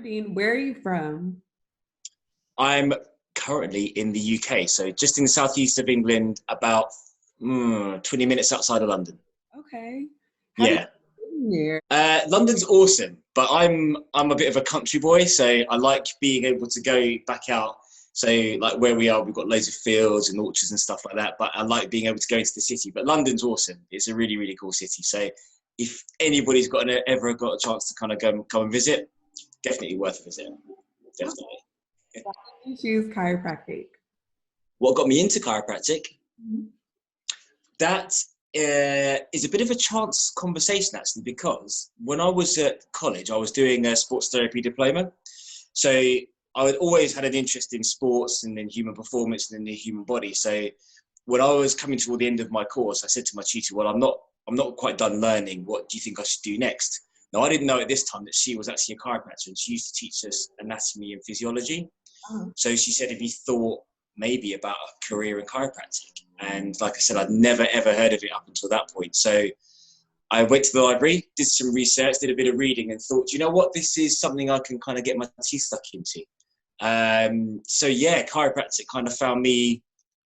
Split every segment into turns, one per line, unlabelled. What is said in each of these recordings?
Dean, where are you from?
I'm currently in the UK, so just in the southeast of England, about 20 minutes outside of London.
Okay. How did
Yeah.
you get there?
London's awesome, but I'm a bit of a country boy, so I like being able to go back out. So like where we are, we've got loads of fields and orchards and stuff like that, but I like being able to go into the city. But London's awesome. It's a really, really cool city. So if anybody's ever got a chance to kind of come and visit, definitely worth a visit. Definitely.
Why did you choose chiropractic?
What got me into chiropractic?
Mhm.
That is a bit of a chance conversation, actually, because when I was at college, I was doing a sports therapy diploma. So I had always had an interest in sports and in human performance and in the human body. So when I was coming toward the end of my course, I said to my tutor, well, I'm not quite done learning. What do you think I should do next? Now, I didn't know at this time that she was actually a chiropractor, and she used to teach us anatomy and physiology.
Oh,
So she said, have you thought maybe about a career in chiropractic? And like I said, I'd never, ever heard of it up until that point. So I went to the library, did some research, did a bit of reading, and thought, you know what, this is something I can kind of get my teeth stuck into. So yeah, chiropractic kind of found me,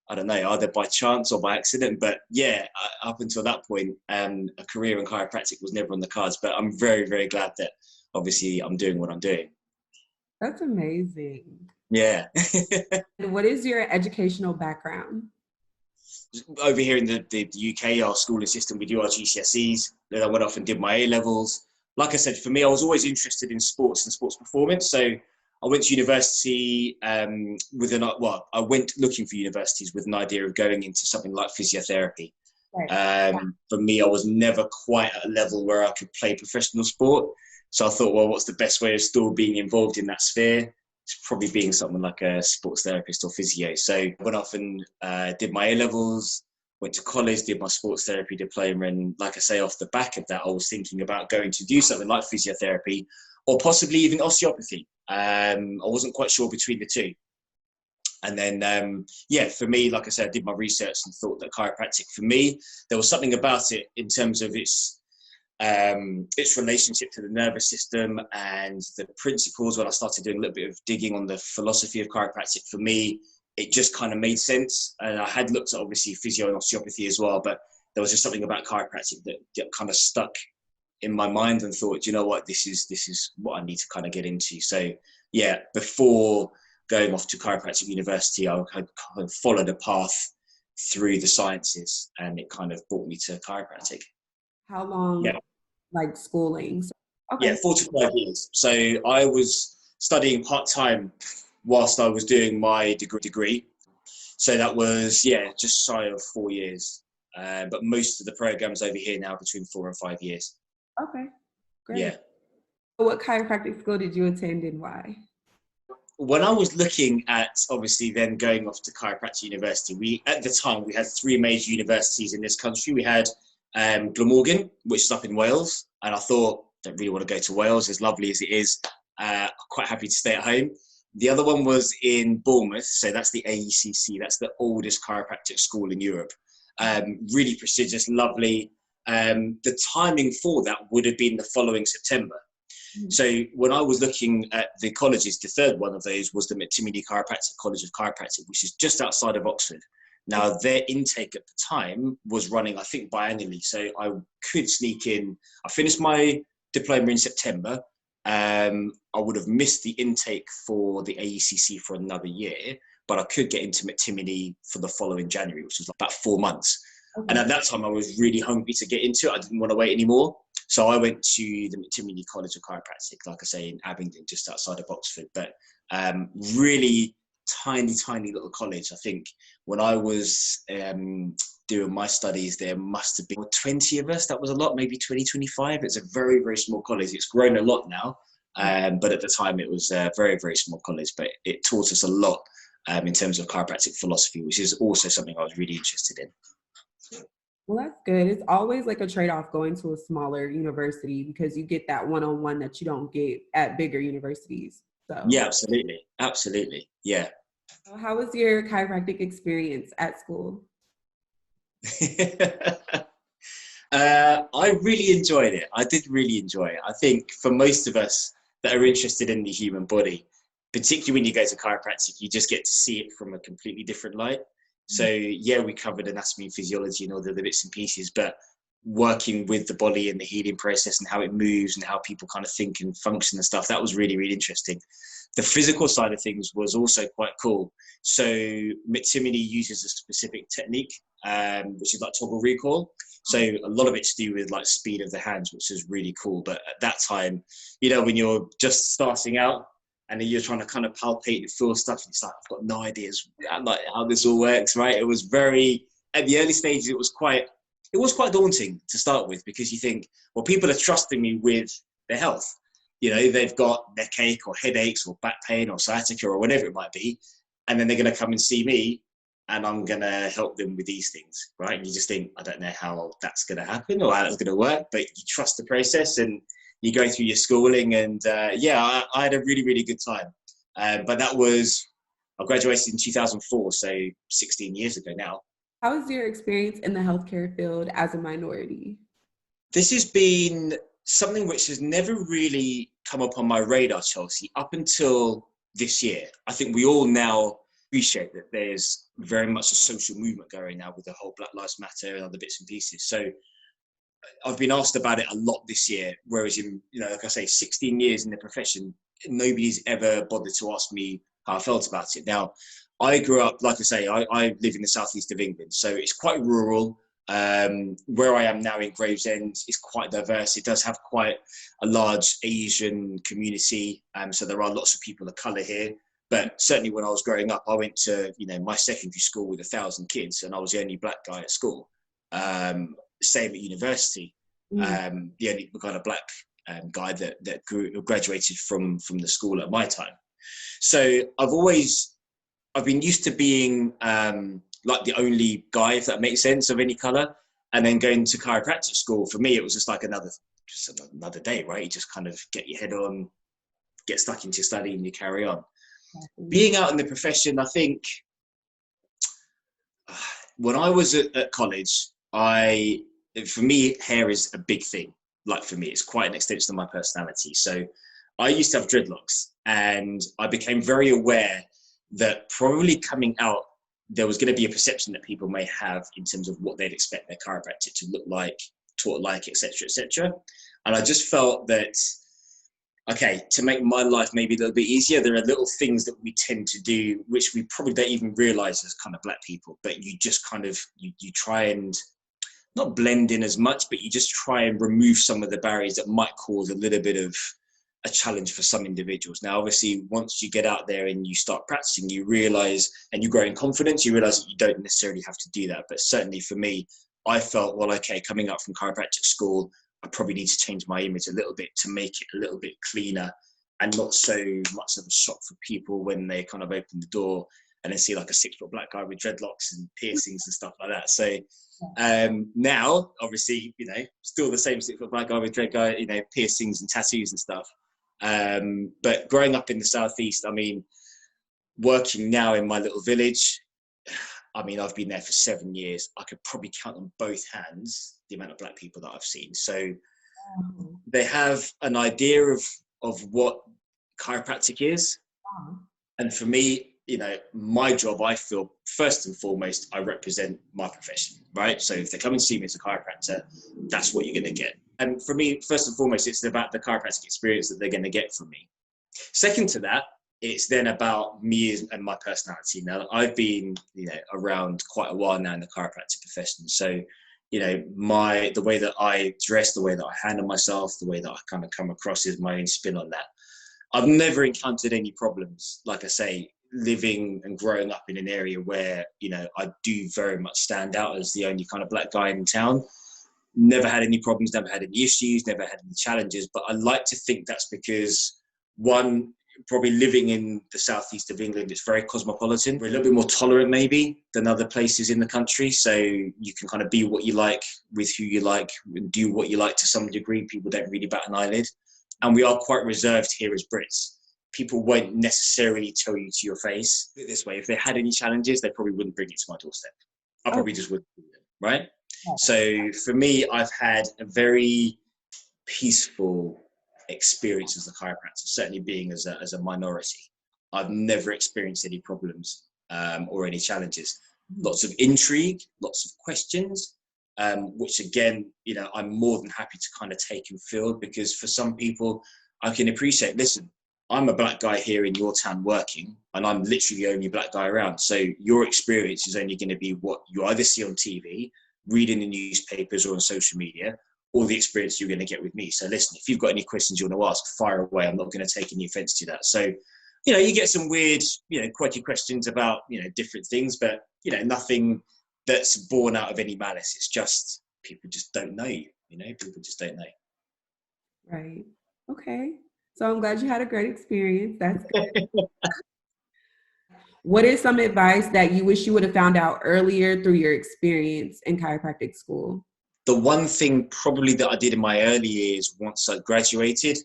I don't know, either by chance or by accident. But yeah, up until that point, a career in chiropractic was never on the cards. But I'm very, very glad that obviously I'm doing what I'm doing.
that's amazing.
Yeah.
And what is your educational background?
Over here in the UK, our schooling system, we do our GCSEs. Then I went off and did my A levels. Like I said, for me, I was always interested in sports and sports performance. So I went to university I went looking for universities with an idea of going into something like physiotherapy.
Right.
For me, I was never quite at a level where I could play professional sport. So I thought, well, what's the best way of still being involved in that sphere? It's probably being something like a sports therapist or physio. So I went off and did my A levels, went to college, did my sports therapy diploma. And like I say, off the back of that, I was thinking about going to do something like physiotherapy or possibly even osteopathy. I wasn't quite sure between the two. And then, for me, like I said, I did my research and thought that chiropractic, for me, there was something about it in terms of its relationship to the nervous system and the principles. When I started doing a little bit of digging on the philosophy of chiropractic, for me, it just kind of made sense. And I had looked at obviously physio and osteopathy as well, but there was just something about chiropractic that kind of stuck in my mind and thought, you know what, this is what I need to kind of get into. So yeah, before going off to chiropractic university, I had kind of followed a path through the sciences, and it kind of brought me to chiropractic.
How long,
Yeah.
like schooling?
Yeah,
Okay.
4 to 5 years. So I was studying part-time whilst I was doing my degree. So that was, just shy of 4 years. But most of the programs over here now between 4 and 5 years.
Okay. Great.
Yeah.
What chiropractic school did you attend and why?
When I was looking at obviously then going off to chiropractic university, at the time we had 3 major universities in this country. We had Glamorgan, which is up in Wales, and I thought, don't really want to go to Wales, as lovely as it is. Quite happy to stay at home. The other one was in Bournemouth, so that's the AECC, that's the oldest chiropractic school in Europe. Really prestigious, lovely. The timing for that would have been the following September. So when I was looking at the colleges, the third one of those was the McTimoney Chiropractic College of Chiropractic, which is just outside of Oxford. Now, their intake at the time was running, I think, biannually. So I could sneak in. I finished my diploma in September. I would have missed the intake for the AECC for another year, but I could get into McTimoney for the following January, which was like about 4 months. Okay. And at that time, I was really hungry to get into it. I didn't want to wait anymore. So I went to the McTimoney College of Chiropractic, like I say, in Abingdon, just outside of Oxford. But really tiny little college. I think when I was doing my studies, there must have been 20 of us. That was a lot, maybe 20, 25. It's a very, very small college. It's grown a lot now. But at the time it was a very, very small college, but it taught us a lot in terms of chiropractic philosophy, which is also something I was really interested in.
Well, that's good. It's always like a trade-off going to a smaller university because you get that one-on-one that you don't get at bigger universities.
Yeah,
So,
absolutely. Absolutely. Yeah.
how was your chiropractic experience at school?
I really enjoyed it. I did really enjoy it. I think for most of us that are interested in the human body, particularly when you go to chiropractic, you just get to see it from a completely different light. So yeah, we covered anatomy and physiology and all the other bits and pieces, but working with the body and the healing process and how it moves and how people kind of think and function and stuff, that was really, really interesting. The physical side of things was also quite cool. So McTimony uses a specific technique, which is like toggle recall. So a lot of it's to do with like speed of the hands, which is really cool. But at that time, you know, when you're just starting out and then you're trying to kind of palpate and feel stuff, and it's like, I've got no ideas like how this all works, right? It was very, at the early stages, it was quite daunting to start with, because you think, well, people are trusting me with their health. You know, they've got neck ache or headaches or back pain or sciatica or whatever it might be. And then they're going to come and see me and I'm going to help them with these things, right? And you just think, I don't know how that's going to happen or how that's going to work, but you trust the process and you go through your schooling. And yeah, I had a really, really good time. But I graduated in 2004, so 16 years ago now.
How was your experience in the healthcare field as a minority?
This has been something which has never really come up on my radar, Chelsea, up until this year. I think we all now appreciate that there's very much a social movement going now with the whole Black Lives Matter and other bits and pieces. So I've been asked about it a lot this year, whereas in, you know, like I say, 16 years in the profession, nobody's ever bothered to ask me how I felt about it. Now, I grew up, like I say, I live in the southeast of England, so it's quite rural. Where I am now in Gravesend is quite diverse. It does have quite a large Asian community, so there are lots of people of colour here. But certainly when I was growing up, I went to, you know, my secondary school with 1,000 kids, and I was the only black guy at school. Same at university, the only kind of black guy that graduated from the school at my time. So I've been used to being like the only guy, if that makes sense, of any colour. And then going to chiropractic school, for me, it was just like another day, right? You just kind of get your head on, get stuck into your study and you carry on. Being out in the profession, I think when I was at college, for me, hair is a big thing. Like for me, it's quite an extension of my personality. So I used to have dreadlocks, and I became very aware that probably coming out, there was going to be a perception that people may have in terms of what they'd expect their chiropractor to look like, talk like, etc., etc. And I just felt that, okay, to make my life maybe a little bit easier, there are little things that we tend to do, which we probably don't even realize as kind of black people, but you just kind of, you try and not blend in as much, but you just try and remove some of the barriers that might cause a little bit of a challenge for some individuals. Now, obviously, once you get out there and you start practicing, you realize, and you grow in confidence, you realize that you don't necessarily have to do that. But certainly for me, I felt, well, okay, coming up from chiropractic school, I probably need to change my image a little bit to make it a little bit cleaner and not so much of a shock for people when they kind of open the door and then see like a 6-foot black guy with dreadlocks and piercings and stuff like that. So now, obviously, you know, still the same 6-foot black guy with dread guy, you know, piercings and tattoos and stuff. But growing up in the southeast, I mean, working now in my little village, I mean, I've been there for 7 years. I could probably count on both hands the amount of black people that I've seen. So they have an idea of what chiropractic is. And for me, you know, my job, I feel first and foremost, I represent my profession, right? So if they come and see me as a chiropractor, that's what you're going to get. And for me, first and foremost, it's about the chiropractic experience that they're going to get from me. Second to that, it's then about me and my personality. Now, I've been, you know, around quite a while now in the chiropractic profession. So, you know, the way that I dress, the way that I handle myself, the way that I kind of come across is my own spin on that. I've never encountered any problems, like I say, living and growing up in an area where, you know, I do very much stand out as the only kind of black guy in town. Never had any problems, never had any issues, never had any challenges. But I like to think that's because One, probably living in the southeast of England, it's very cosmopolitan. We're a little bit more tolerant maybe than other places in the country. So you can kind of be what you like with who you like and do what you like to some degree. People don't really bat an eyelid. And we are quite reserved here as Brits. People won't necessarily tell you to your face. Put it this way, if they had any challenges, they probably wouldn't bring it to my doorstep. I probably just wouldn't do them, right? So for me, I've had a very peaceful experience as a chiropractor, certainly being as a minority. I've never experienced any problems or any challenges. Lots of intrigue, lots of questions, which again, you know, I'm more than happy to kind of take and field, because for some people I can appreciate, listen, I'm a black guy here in your town working, and I'm literally the only black guy around. So your experience is only going to be what you either see on TV, read in the newspapers or on social media, or the experience you're going to get with me. So listen, if you've got any questions you want to ask, fire away. I'm not going to take any offense to that. So, you know, you get some weird, you know, quirky questions about, you know, different things, but, you know, nothing that's born out of any malice. It's just, people just don't know you, you know, people just don't know.
Right. Okay. So I'm glad you had a great experience. That's good. What is some advice that you wish you would have found out earlier through your experience in chiropractic school?
The one thing probably that I did in my early years once I graduated,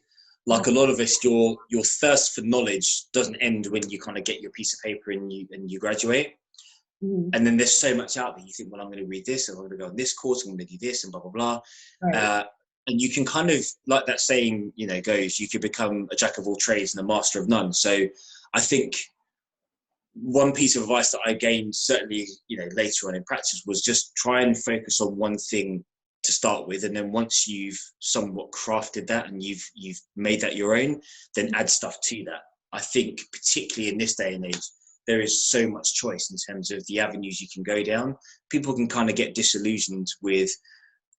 like a lot of us, your thirst for knowledge doesn't end when you kind of get your piece of paper and you graduate. Mm-hmm. And then there's so much out there. You think, well, I'm going to read this, and I'm going to go on this course, I'm going to do this, and blah, blah, blah. Right. And you can kind of, like that saying, you know, goes, you could become a jack of all trades and a master of none. So I think one piece of advice that I gained, certainly, you know, later on in practice, was just try and focus on one thing to start with, and then once you've somewhat crafted that and you've made that your own, then add stuff to that. I think particularly in this day and age, there is so much choice in terms of the avenues you can go down. People can kind of get disillusioned with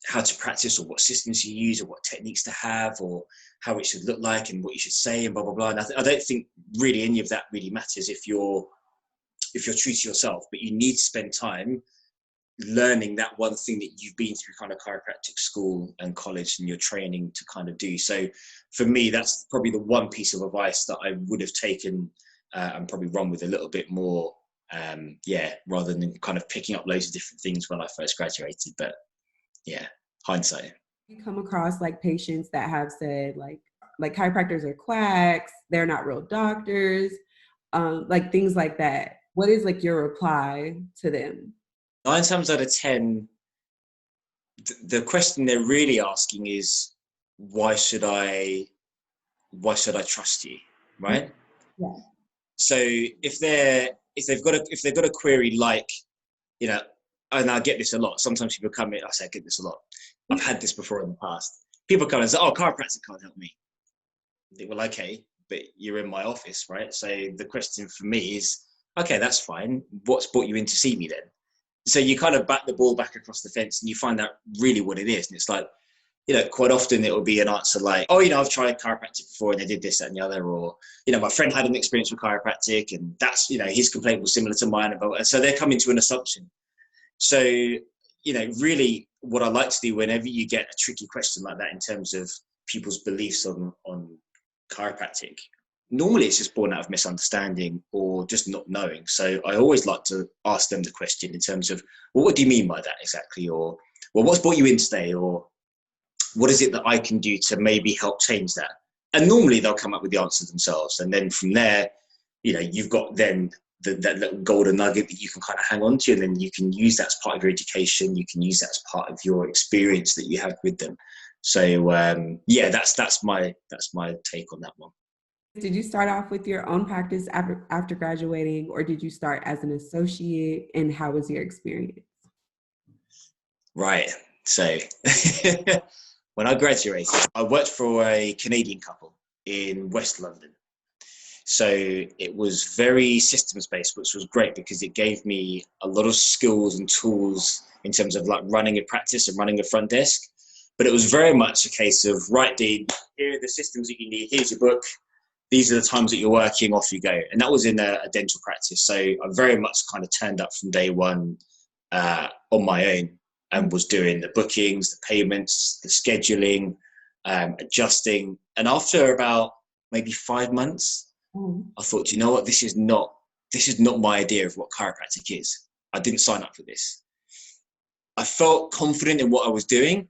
how to practice, or what systems you use, or what techniques to have, or how it should look like, and what you should say, and blah blah blah. And I don't think really any of that really matters if you're true to yourself. But you need to spend time learning that one thing that you've been through kind of chiropractic school and college and your training to kind of do. So for me, that's probably the one piece of advice that I would have taken and probably run with a little bit more, rather than kind of picking up loads of different things when I first graduated. But yeah, hindsight.
You come across like patients that have said like chiropractors are quacks, they're not real doctors, like things like that. What is like your reply to them?
9 times out of 10, the question they're really asking is, why should I trust you, right? Yeah. So if they've got a query like, you know, and I get this a lot. Sometimes people come in, I get this a lot. I've had this before in the past. People come and say, oh, chiropractic can't help me. I think, well, okay, but you're in my office, right? So the question for me is, okay, that's fine. What's brought you in to see me then? So you kind of bat the ball back across the fence and you find out really what it is. And it's like, you know, quite often it will be an answer like, oh, you know, I've tried chiropractic before and they did this, that, and the other. Or, you know, my friend had an experience with chiropractic and that's, you know, his complaint was similar to mine. And so they're coming to an assumption. So, you know, really what I like to do whenever you get a tricky question like that in terms of people's beliefs on chiropractic, normally it's just born out of misunderstanding or just not knowing. So I always like to ask them the question in terms of, well, what do you mean by that exactly? Or, well, what's brought you in today? Or what is it that I can do to maybe help change that? And normally they'll come up with the answer themselves. And then from there, you know, you've got then that little golden nugget that you can kind of hang on to, and then you can use that as part of your education. You can use that as part of your experience that you have with them. So that's my take on that one.
Did you start off with your own practice after graduating, or did you start as an associate, and how was your experience?
Right. So when I graduated, I worked for a Canadian couple in West London. So it was very systems based, which was great because it gave me a lot of skills and tools in terms of like running a practice and running a front desk. But it was very much a case of, right, Dean, here are the systems that you need. Here's your book. These are the times that you're working, off you go. And that was in a dental practice. So I very much kind of turned up from day one on my own and was doing the bookings, the payments, the scheduling, adjusting. And after about maybe 5 months.
Oh.
I thought, you know what, this is not my idea of what chiropractic is. I didn't sign up for this. I felt confident in what I was doing,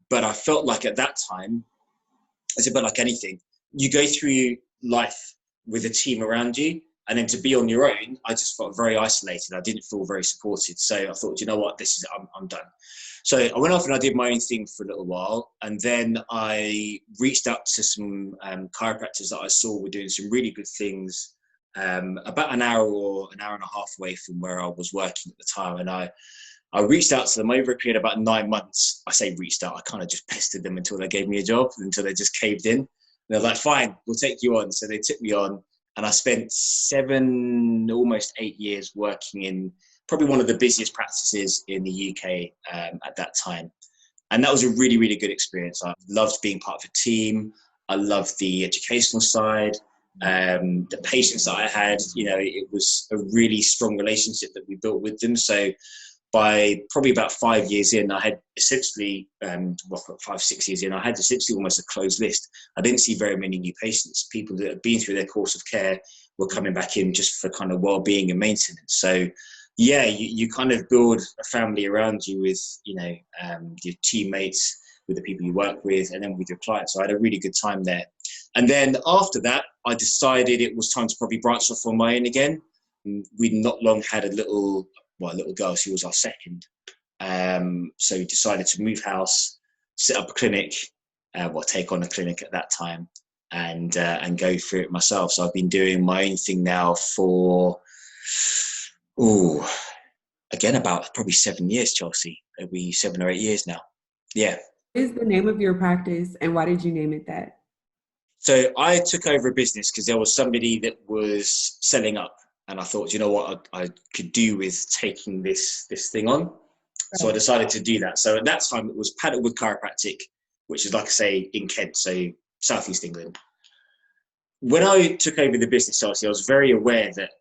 but I felt like at that time, it's a bit like anything. You go through life with a team around you, and then to be on your own, I just felt very isolated. I didn't feel very supported. So I thought, you know what, I'm done. So I went off and I did my own thing for a little while. And then I reached out to some chiropractors that I saw were doing some really good things about an hour or an hour and a half away from where I was working at the time. And I reached out to them over a period of about 9 months. I say reached out, I kind of just pestered them until they gave me a job, until they just caved in. And they're like, fine, we'll take you on. So they took me on, and I spent 7, almost 8 years working in probably one of the busiest practices in the UK at that time. And that was a really, really good experience. I loved being part of a team. I loved the educational side, the patients that I had. You know, it was a really strong relationship that we built with them. So by probably about 5 years in, I had essentially, 5-6 years in, I had essentially almost a closed list. I didn't see very many new patients. People that had been through their course of care were coming back in just for kind of well-being and maintenance. So yeah, you kind of build a family around you with, you know, your teammates, with the people you work with, and then with your clients. So I had a really good time there. And then after that, I decided it was time to probably branch off on my own again. We'd not long had a little girl. She was our second. So we decided to move house, set up a clinic, take on a clinic at that time, and go through it myself. So I've been doing my own thing now for, again, about probably 7 years, Chelsea. It'll be 7 or 8 years now. Yeah.
What is the name of your practice, and why did you name it that?
So I took over a business because there was somebody that was selling up. And I thought, you know what, I could do with taking this thing on. Right. So I decided to do that. So at that time, it was Paddlewood Chiropractic, which is, like I say, in Kent, so Southeast England. When I took over the business, obviously, I was very aware that,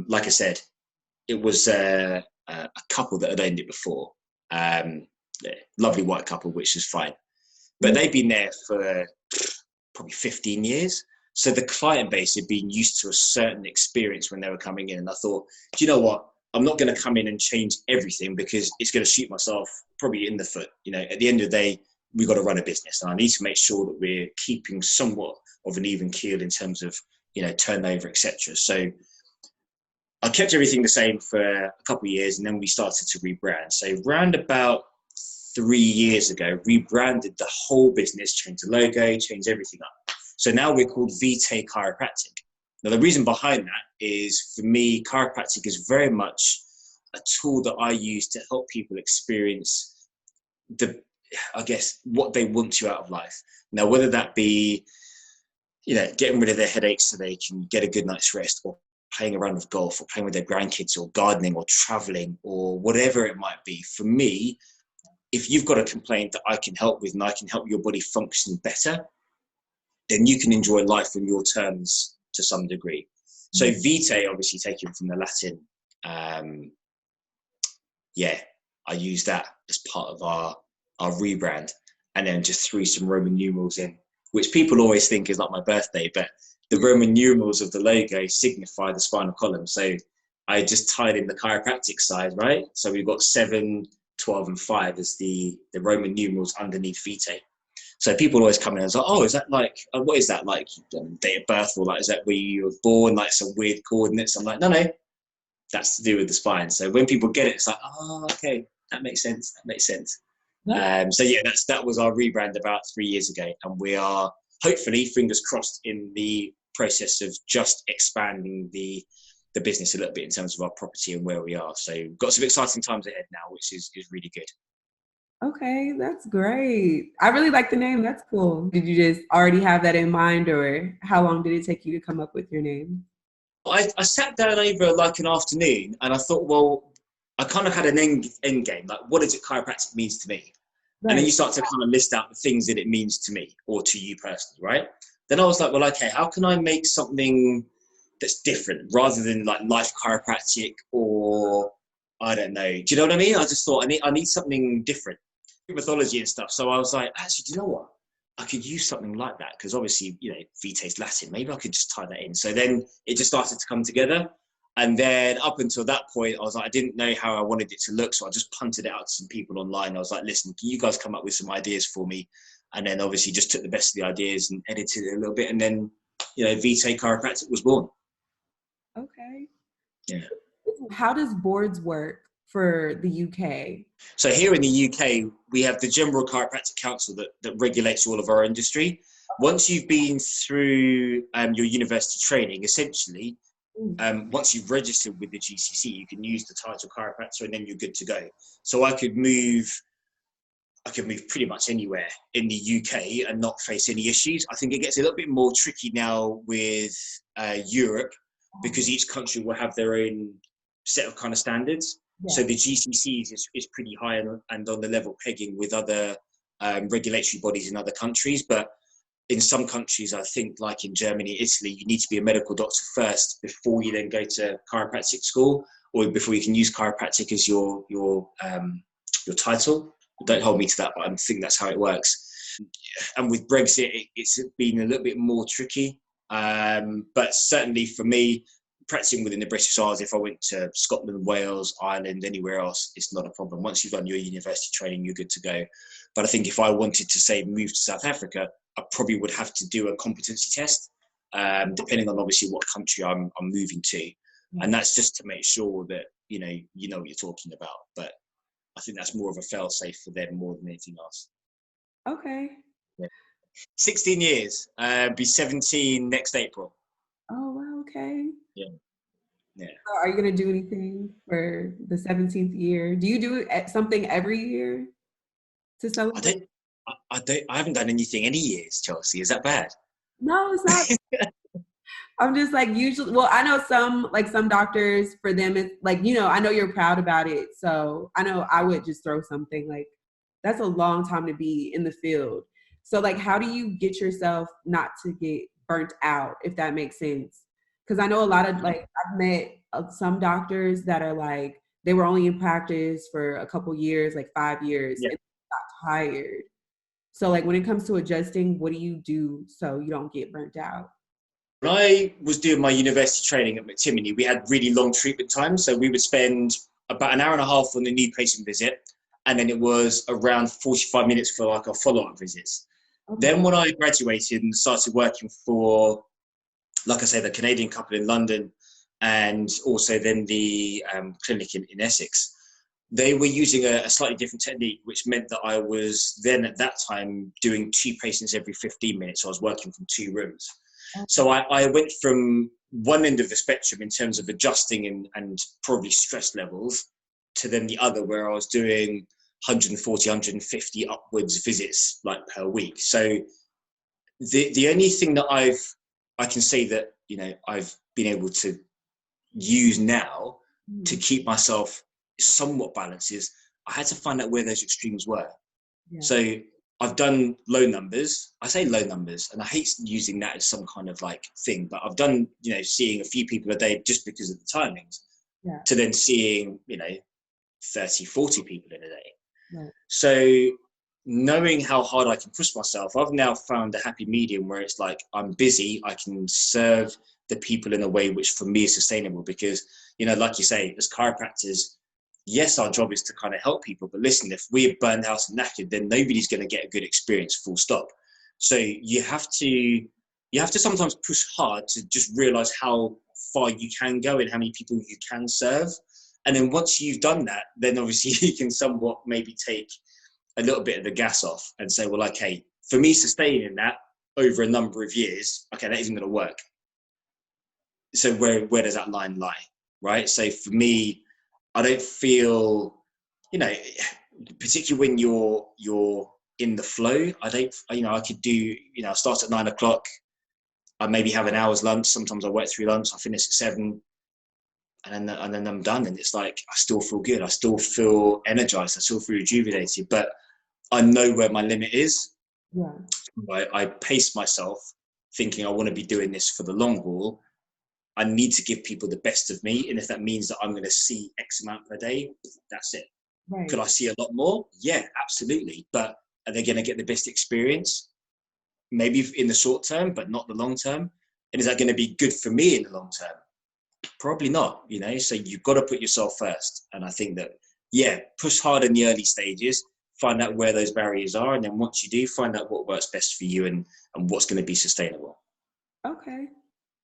like I said, it was a couple that had owned it before. Lovely white couple, which is fine. But they'd been there for probably 15 years. So the client base had been used to a certain experience when they were coming in. And I thought, do you know what? I'm not going to come in and change everything because it's going to shoot myself probably in the foot. You know, at the end of the day, we've got to run a business. And I need to make sure that we're keeping somewhat of an even keel in terms of, you know, turnover, etc. So I kept everything the same for a couple of years, and then we started to rebrand. So round about 3 years ago, rebranded the whole business, changed the logo, changed everything up. So now we're called Vitae Chiropractic. Now, the reason behind that is, for me, chiropractic is very much a tool that I use to help people experience what they want to out of life. Now, whether that be, you know, getting rid of their headaches so they can get a good night's rest, or playing a round of golf, or playing with their grandkids, or gardening, or traveling, or whatever it might be. For me, if you've got a complaint that I can help with and I can help your body function better, then you can enjoy life on your terms to some degree. So Vitae, obviously taken from the Latin, I use that as part of our rebrand, and then just threw some Roman numerals in, which people always think is like my birthday, but the Roman numerals of the logo signify the spinal column. So I just tied in the chiropractic side, right? So we've got 7, 12, and 5 as the Roman numerals underneath Vitae. So people always come in and say, oh, is that like, what is that, like date of birth, or like, is that where you were born, like some weird coordinates? I'm like, no, that's to do with the spine. So when people get it, it's like, oh, okay, that makes sense. Yeah. So yeah, that was our rebrand about 3 years ago. And we are hopefully, fingers crossed, in the process of just expanding the business a little bit in terms of our property and where we are. So we've got some exciting times ahead now, which is really good.
Okay, that's great. I really like the name. That's cool. Did you just already have that in mind, or how long did it take you to come up with your name?
I sat down over like an afternoon, and I thought, well, I kind of had an end game. Like, what does it chiropractic means to me? Right. And then you start to kind of list out the things that it means to me or to you personally, right? Then I was like, well, okay, how can I make something that's different rather than like life chiropractic, or I don't know. Do you know what I mean? I just thought I need something different, mythology and stuff. So I was like, actually, do you know what? I could use something like that, because obviously, vitae's Latin. Maybe I could just tie that in. So then it just started to come together. And then up until that point, I was like, I didn't know how I wanted it to look. So I just punted it out to some people online. I was like, listen, can you guys come up with some ideas for me? And then obviously just took the best of the ideas and edited it a little bit. And then, Vitae Chiropractic was born.
Okay.
Yeah.
How does boards work for the UK?
So here in the UK, we have the General Chiropractic Council that regulates all of our industry. Once you've been through your university training, essentially, once you've registered with the GCC, you can use the title chiropractor and then you're good to go. So I could move pretty much anywhere in the UK and not face any issues. I think it gets a little bit more tricky now with Europe, because each country will have their own set of kind of standards. Yeah. So the GCC is pretty high and on the level pegging with other regulatory bodies in other countries. But in some countries, I think like in Germany, Italy, you need to be a medical doctor first before you then go to chiropractic school, or before you can use chiropractic as your title. Don't hold me to that, but I think that's how it works. And with Brexit, it's been a little bit more tricky. But certainly for me, practicing within the British Isles, if I went to Scotland, Wales, Ireland, anywhere else, it's not a problem. Once you've done your university training, you're good to go. But I think if I wanted to, say, move to South Africa, I probably would have to do a competency test, depending on obviously what country I'm moving to. And that's just to make sure that, you know what you're talking about. But I think that's more of a fail-safe for them more than anything else.
Okay.
Yeah. 16 years, be 17 next April.
Oh, wow, okay.
Yeah. Yeah.
So are you going to do anything for the 17th year? Do you do something every year to celebrate?
I haven't done anything any years, Chelsea. Is that bad?
No, it's not. I'm just like, usually, well, I know some doctors, for them, it's like, I know you're proud about it. So I know I would just throw something like, that's a long time to be in the field. So like, how do you get yourself not to get burnt out, if that makes sense? Because I know a lot of, like, I've met some doctors that are like, they were only in practice for a couple years, like 5 years, and got tired. So like, when it comes to adjusting, what do you do so you don't get burnt out?
When I was doing my university training at McTimoney, we had really long treatment times. So we would spend about an hour and a half on the new patient visit, and then it was around 45 minutes for like our follow-up visits. Okay. Then when I graduated and started working for, like I say, the Canadian couple in London, and also then the clinic in Essex, they were using a slightly different technique, which meant that I was then at that time doing 2 patients every 15 minutes. So I was working from 2 rooms. So I went from one end of the spectrum in terms of adjusting and probably stress levels, to then the other, where I was doing 140, 150 upwards visits like per week. So the only thing that I can say that, I've been able to use now to keep myself somewhat balanced is I had to find out where those extremes were. Yeah. So I've done low numbers. I say low numbers, and I hate using that as some kind of like thing, but I've done, seeing a few people a day just because of the timings, to then seeing, 30, 40 people in a day. Right. So knowing how hard I can push myself, I've now found a happy medium where it's like, I'm busy, I can serve the people in a way which for me is sustainable, because, like you say, as chiropractors, yes, our job is to kind of help people, but listen, if we're burned out and knackered, then nobody's going to get a good experience, full stop. So you have to sometimes push hard to just realize how far you can go and how many people you can serve. And then once you've done that, then obviously you can somewhat maybe take a little bit of the gas off and say, well, okay, for me sustaining that over a number of years, okay, that isn't going to work. So where does that line lie, right? So for me, I don't feel, particularly when you're in the flow, I could do, I start at 9 o'clock. I maybe have an hour's lunch. Sometimes I work through lunch. I finish at 7, and then I'm done. And it's like, I still feel good. I still feel energized. I still feel rejuvenated, but I know where my limit is. Yeah. I pace myself thinking I want to be doing this for the long haul. I need to give people the best of me. And if that means that I'm going to see X amount per day, that's it. Right. Could I see a lot more? Yeah, absolutely. But are they going to get the best experience? maybe in the short term, but not the long term? And is that going to be good for me in the long term? Probably not, you know, so you've got to put yourself first. And I think that, yeah, push hard in the early stages, find out where those barriers are. And then once you do, find out what works best for you and what's going to be sustainable.
Okay.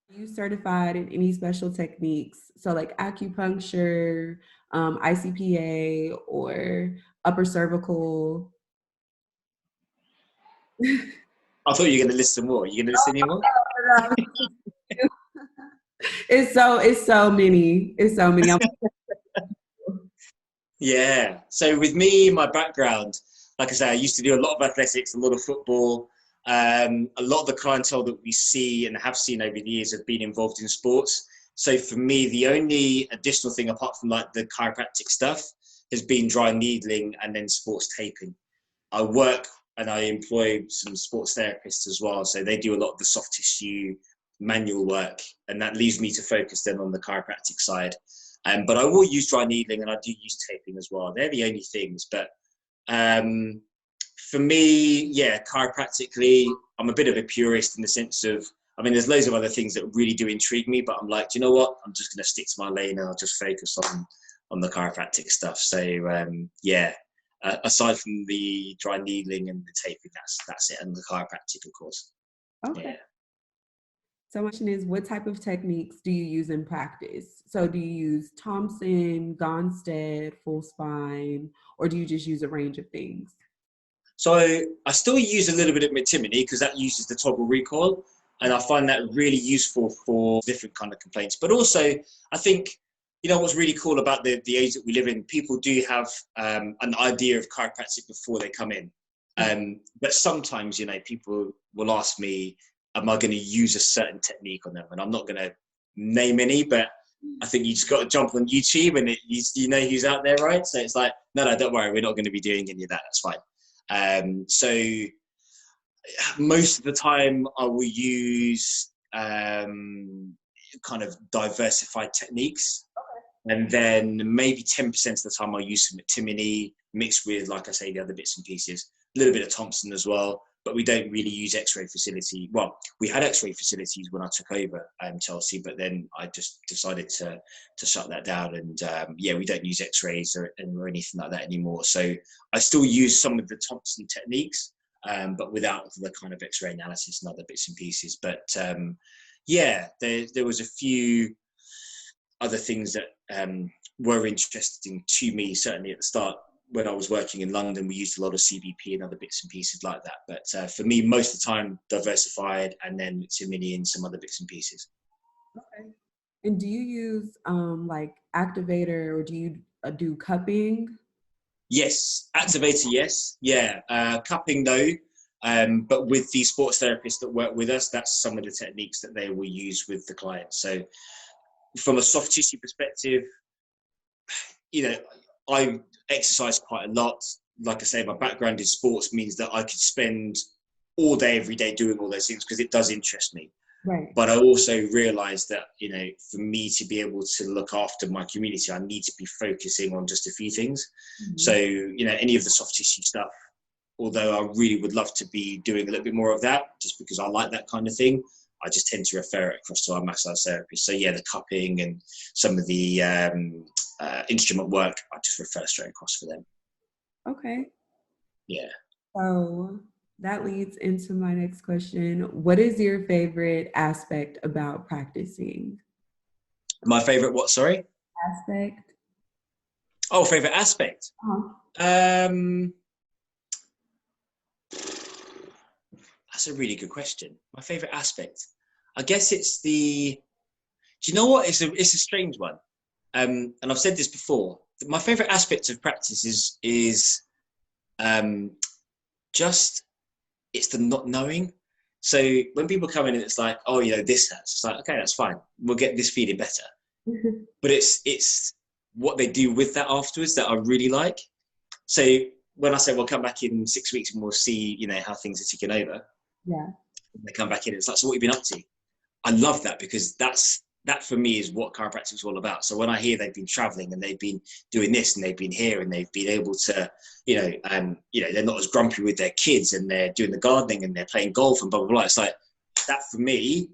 Are you certified in any special techniques? So like acupuncture, ICPA, or upper cervical?
I thought you were going to list some more. Are you going to list any more?
It's so many. It's so many.
Yeah. So with me, my background, like I say, I used to do a lot of athletics, a lot of football. A lot of the clientele that we see and have seen over the years have been involved in sports. So for me, the only additional thing apart from like the chiropractic stuff has been dry needling and then sports taping. I work and I employ some sports therapists as well. So they do a lot of the soft tissue manual work, and that leaves me to focus then on the chiropractic side. But I will use dry needling and I do use taping as well. They're the only things. But for me, yeah, chiropractically, I'm a bit of a purist in the sense of, I mean, there's loads of other things that really do intrigue me, but I'm like, do you know what? I'm just going to stick to my lane and I'll just focus on the chiropractic stuff. So yeah, aside from the dry needling and the taping, that's it, and the chiropractic, of course.
Okay.
Yeah.
So my question is, what type of techniques do you use in practice? So do you use Thompson, Gonstead, full spine, or do you just use a range of things?
So I still use a little bit of McTimoney because that uses the toggle recoil, and I find that really useful for different kind of complaints. But also, I think, you know, what's really cool about the age that we live in, people do have an idea of chiropractic before they come in. But sometimes, you know, people will ask me, am I going to use a certain technique on them? And I'm not going to name any, but I think you just got to jump on YouTube and you know who's out there, right? So it's like, no, don't worry, we're not going to be doing any of that. That's fine. So most of the time I will use kind of diversified techniques. And then maybe 10% of the time I'll use some McTimoney mixed with, like I say, the other bits and pieces, a little bit of Thompson as well. But we don't really use X-ray facility. Well, we had X-ray facilities when I took over Chelsea, but then I just decided to shut that down. And yeah, we don't use X-rays or anything like that anymore. So I still use some of the Thompson techniques, but without the kind of X-ray analysis and other bits and pieces. But yeah, there was a few other things that were interesting to me, certainly at the start. When I was working in London, we used a lot of CBP and other bits and pieces like that. But for me, most of the time, diversified, and then McTimoney and some other bits and pieces.
Okay. And do you use like Activator, or do you do cupping?
Yes, Activator, yes. Yeah, cupping, no. But with the sports therapists that work with us, that's some of the techniques that they will use with the client. So from a soft tissue perspective, you know, I exercise quite a lot. Like I say, my background in sports means that I could spend all day, every day doing all those things because it does interest me.
Right.
But I also realized that, you know, for me to be able to look after my community, I need to be focusing on just a few things. Mm-hmm. So, you know, any of the soft tissue stuff, although I really would love to be doing a little bit more of that just because I like that kind of thing, I just tend to refer it across to our massage therapist. So yeah, the cupping and some of the instrument work, I just refer straight across for them.
Okay.
Yeah.
So that leads into my next question. What is your favorite aspect about practicing?
My favorite what, sorry?
Aspect.
Oh, favorite aspect? Uh-huh. That's a really good question. My favorite aspect, I guess it's do you know what? It's a strange one. And I've said this before. My favorite aspect of practice is just, it's the not knowing. So when people come in and it's like, oh, you know, this hurts. It's like, okay, that's fine. We'll get this feeling better. But it's what they do with that afterwards that I really like. So when I say, well, come back in 6 weeks and we'll see, you know, how things are ticking over.
Yeah.
They come back in, it's like, so what have you been up to? I love that because that's that for me is what chiropractic is all about. So when I hear they've been traveling and they've been doing this and they've been here and they've been able to, they're not as grumpy with their kids and they're doing the gardening and they're playing golf and blah, blah, blah. It's like, that for me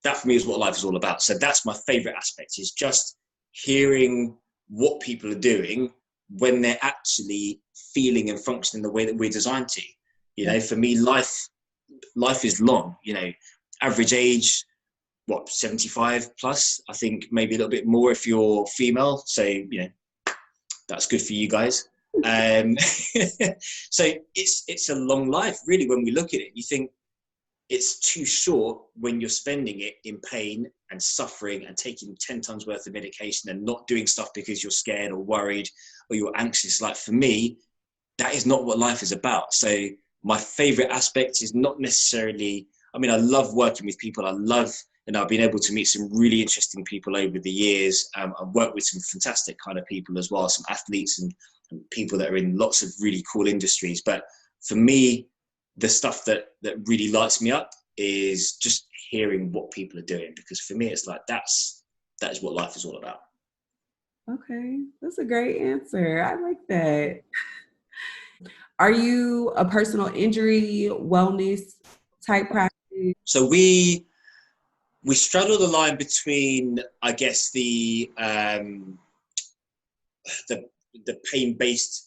is what life is all about. So that's my favorite aspect, is just hearing what people are doing when they're actually feeling and functioning the way that we're designed to. For me, life is long, average age, 75 plus, I think, maybe a little bit more if you're female. So, that's good for you guys. So it's a long life, really, when we look at it. You think it's too short when you're spending it in pain and suffering and taking 10 tons worth of medication and not doing stuff because you're scared or worried or you're anxious. Like, for me, that is not what life is about. So my favorite aspect is not necessarily, I love working with people. I've been able to meet some really interesting people over the years. I've worked with some fantastic kind of people as well, some athletes and people that are in lots of really cool industries. But for me, the stuff that really lights me up is just hearing what people are doing, because for me, it's like, that is what life is all about.
Okay, that's a great answer. I like that. Are you a personal injury wellness type practice?
So we straddle the line between, I guess, the pain-based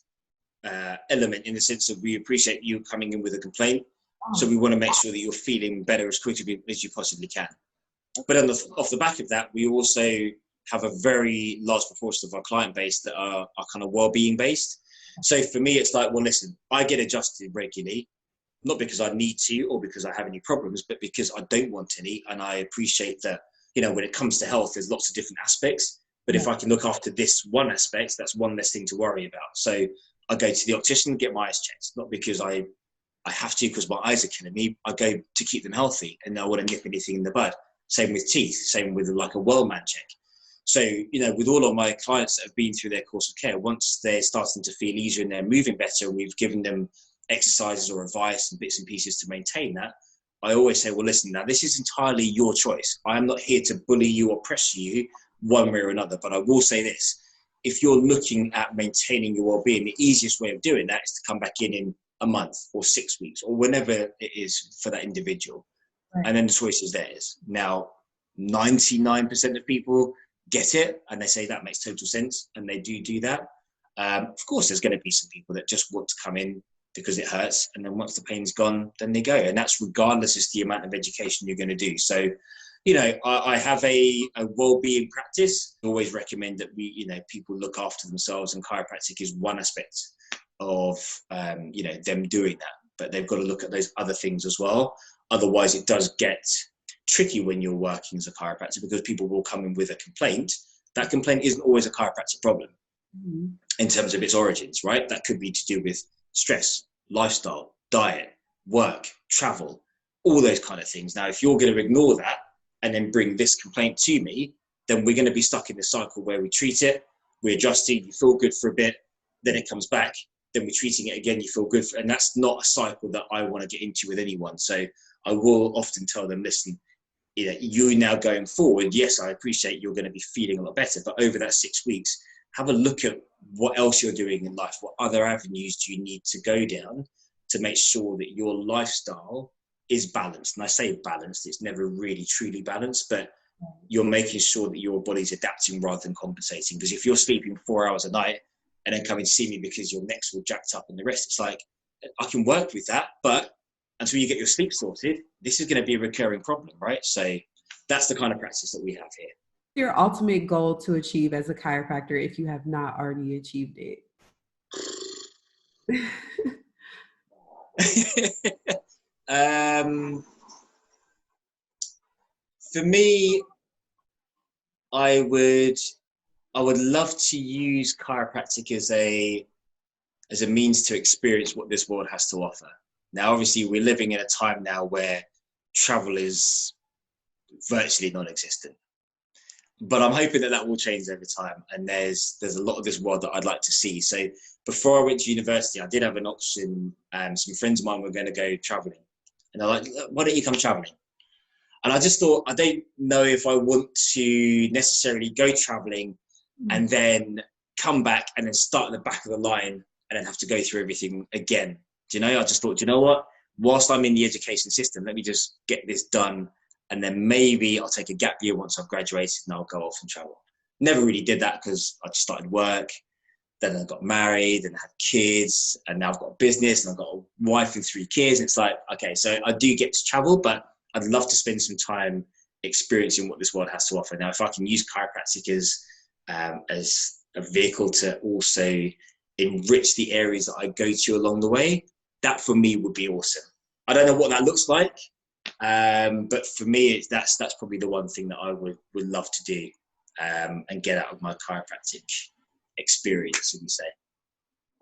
element, in the sense that we appreciate you coming in with a complaint. So we want to make sure that you're feeling better as quickly as you possibly can. But off the back of that, we also have a very large proportion of our client base that are kind of well-being based. So for me, it's like, well, listen, I get adjusted regularly, not because I need to or because I have any problems, but because I don't want any. And I appreciate that, when it comes to health, there's lots of different aspects. But if I can look after this one aspect, that's one less thing to worry about. So I go to the optician, get my eyes checked, not because I have to because my eyes are killing me. I go to keep them healthy and I want to nip anything in the bud. Same with teeth, same with like a well-man check. So, with all of my clients that have been through their course of care, once they're starting to feel easier and they're moving better, and we've given them exercises or advice and bits and pieces to maintain that, I always say, well, listen, now this is entirely your choice. I am not here to bully you or pressure you one way or another, but I will say this. If you're looking at maintaining your well-being, the easiest way of doing that is to come back in a month or 6 weeks or whenever it is for that individual. Right. And then the choice is theirs. Now, 99% of people get it and they say that makes total sense, and they do that. Of course, there's going to be some people that just want to come in because it hurts, and then once the pain's gone, then they go. And that's regardless as the amount of education you're going to do. So, I have a well-being practice. I always recommend that people look after themselves, and chiropractic is one aspect of, them doing that. But they've got to look at those other things as well. Otherwise, it does get tricky when you're working as a chiropractor, because people will come in with a complaint. That complaint isn't always a chiropractic problem in terms of its origins, right? That could be to do with stress, lifestyle, diet, work, travel, all those kind of things. Now, if you're going to ignore that and then bring this complaint to me, then we're going to be stuck in this cycle where we treat it, we adjust it, you feel good for a bit, then it comes back, then we're treating it again, you feel good. And that's not a cycle that I want to get into with anyone. So I will often tell them, listen, you now going forward, yes, I appreciate you're going to be feeling a lot better, but over that 6 weeks, have a look at what else you're doing in life. What other avenues do you need to go down to make sure that your lifestyle is balanced? And I say balanced, it's never really truly balanced, but you're making sure that your body's adapting rather than compensating. Because if you're sleeping 4 hours a night and then coming to see me because your neck's all jacked up and the rest, it's like, I can work with that, but until you get your sleep sorted, this is going to be a recurring problem, right? So that's the kind of practice that we have here.
Your ultimate goal to achieve as a chiropractor, if you have not already achieved it?
For me, I would love to use chiropractic as a means to experience what this world has to offer. Now, obviously, we're living in a time now where travel is virtually non-existent. But I'm hoping that will change over time. And there's a lot of this world that I'd like to see. So before I went to university, I did have an option, and some friends of mine were going to go traveling. And they're like, why don't you come traveling? And I just thought, I don't know if I want to necessarily go traveling and then come back and then start at the back of the line and then have to go through everything again. Do you know? I just thought, do you know what? Whilst I'm in the education system, let me just get this done. And then maybe I'll take a gap year once I've graduated and I'll go off and travel. Never really did that because I just started work. Then I got married and had kids, and now I've got a business and I've got a wife and 3 kids. And it's like, okay, so I do get to travel, but I'd love to spend some time experiencing what this world has to offer. Now, if I can use chiropractic as a vehicle to also enrich the areas that I go to along the way, that for me would be awesome. I don't know what that looks like, but for me, that's probably the one thing that I would love to do and get out of my chiropractic experience, would you say?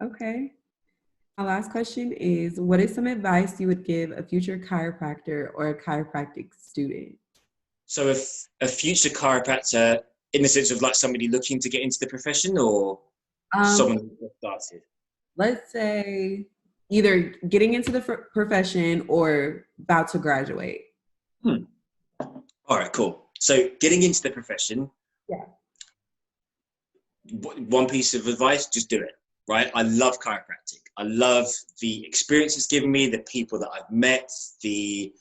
Okay. My last question is, what is some advice you would give a future chiropractor or a chiropractic student?
So if a future chiropractor, in the sense of like somebody looking to get into the profession, or someone who started?
Let's say either getting into the profession or about to graduate.
All right, cool. So getting into the profession.
Yeah.
One piece of advice, just do it, right? I love chiropractic. I love the experience it's given me, the people that I've met, the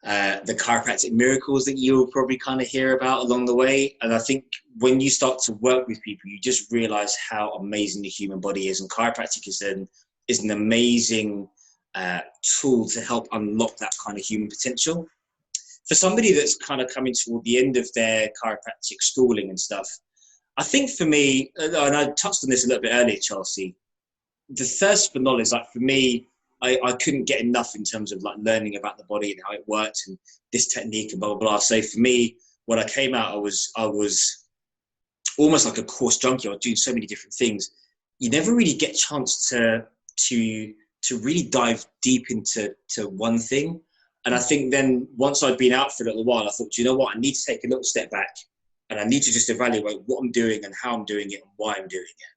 chiropractic miracles that you'll probably kind of hear about along the way. And I think when you start to work with people, you just realize how amazing the human body is. And chiropractic is an amazing tool to help unlock that kind of human potential. For somebody that's kind of coming toward the end of their chiropractic schooling and stuff, I think for me, and I touched on this a little bit earlier, Chelsea, the thirst for knowledge, like for me, I couldn't get enough in terms of like learning about the body and how it worked and this technique and blah, blah, blah. So for me, when I came out, I was almost like a course junkie. I was doing so many different things. You never really get a chance to really dive deep into one thing. And I think then once I'd been out for a little while, I thought, do you know what? I need to take a little step back. And I need to just evaluate what I'm doing and how I'm doing it and why I'm doing it.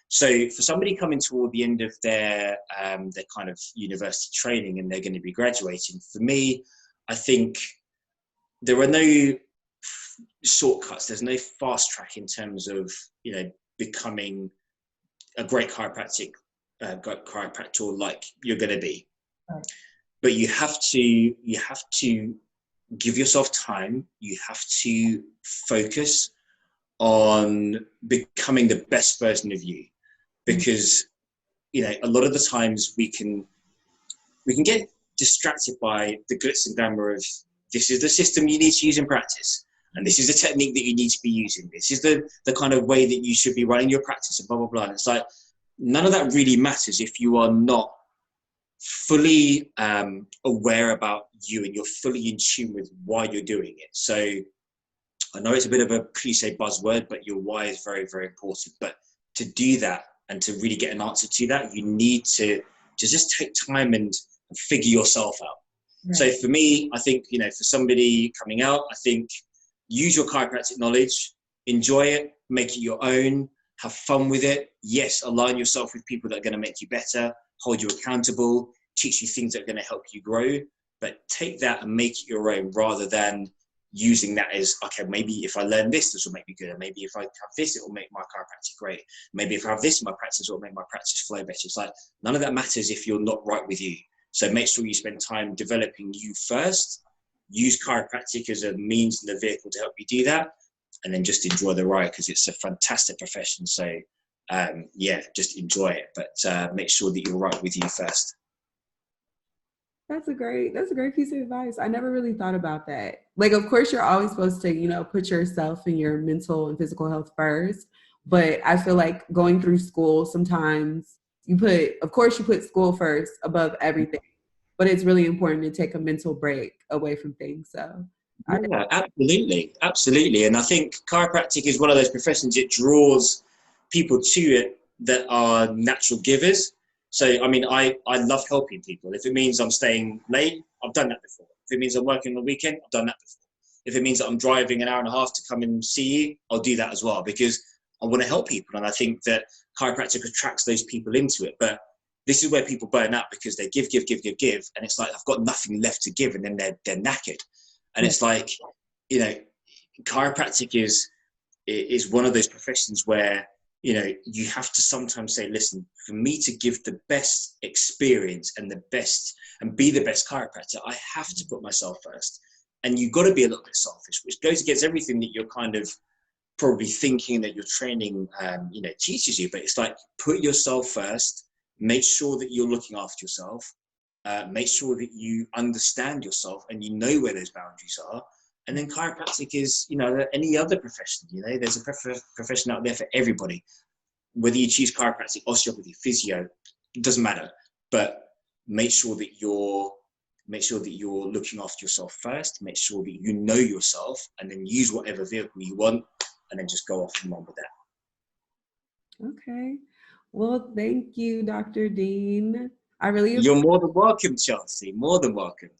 So for somebody coming toward the end of their kind of university training and they're going to be graduating, for me, I think there are no shortcuts. There's no fast track in terms of, becoming a great chiropractor like you're going to be. Right. But you have to give yourself time. You have to focus on becoming the best version of you, because a lot of the times we can get distracted by the glitz and glamour of this is the system you need to use in practice, and this is the technique that you need to be using, this is the kind of way that you should be running your practice, and blah blah blah. And it's like none of that really matters if you are not fully aware about you and you're fully in tune with why you're doing it. So I know it's a bit of a cliche buzzword, but your why is very, very important. But to do that and to really get an answer to that, you need to just take time and figure yourself out. Right. So for me, I think, for somebody coming out, I think use your chiropractic knowledge, enjoy it, make it your own, have fun with it. Yes, align yourself with people that are going to make you better, hold you accountable, teach you things that are going to help you grow, but take that and make it your own, rather than using that as, okay, maybe if I learn this will make me good. Or maybe if I have this, it will make my chiropractic great. Maybe if I have this in my practice, it will make my practice flow better. It's like, none of that matters if you're not right with you. So make sure you spend time developing you first, use chiropractic as a means and a vehicle to help you do that, and then just enjoy the ride, because it's a fantastic profession. So just enjoy it, but make sure that you're right with you first.
That's a great piece of advice. I never really thought about that. Like, of course, you're always supposed to, put yourself and your mental and physical health first. But I feel like going through school, sometimes you put school first above everything. But it's really important to take a mental break away from things. So
yeah, absolutely. And I think chiropractic is one of those professions, it draws people to it that are natural givers. So, I mean, I love helping people. If it means I'm staying late, I've done that before. If it means I'm working on the weekend, I've done that before. If it means that I'm driving an hour and a half to come and see you, I'll do that as well, because I want to help people. And I think that chiropractic attracts those people into it. But this is where people burn out, because they give. And it's like, I've got nothing left to give. And then they're knackered. And it's like, you know, chiropractic is one of those professions where, you know, you have to sometimes say, listen, for me to give the best experience and be the best chiropractor, I have to put myself first. And you've got to be a little bit selfish, which goes against everything that you're kind of probably thinking that your training, you know, teaches you. But it's like, put yourself first, make sure that you're looking after yourself, make sure that you understand yourself and you know where those boundaries are. And then chiropractic is, you know, any other profession, you know, there's a profession out there for everybody. Whether you choose chiropractic, osteopathy, physio, it doesn't matter. But make sure that you're looking after yourself first, make sure that you know yourself, and then use whatever vehicle you want, and then just go off and run with that.
Okay. Well, thank you, Dr. Dean. I really
You're more than welcome, Chelsea. More than welcome.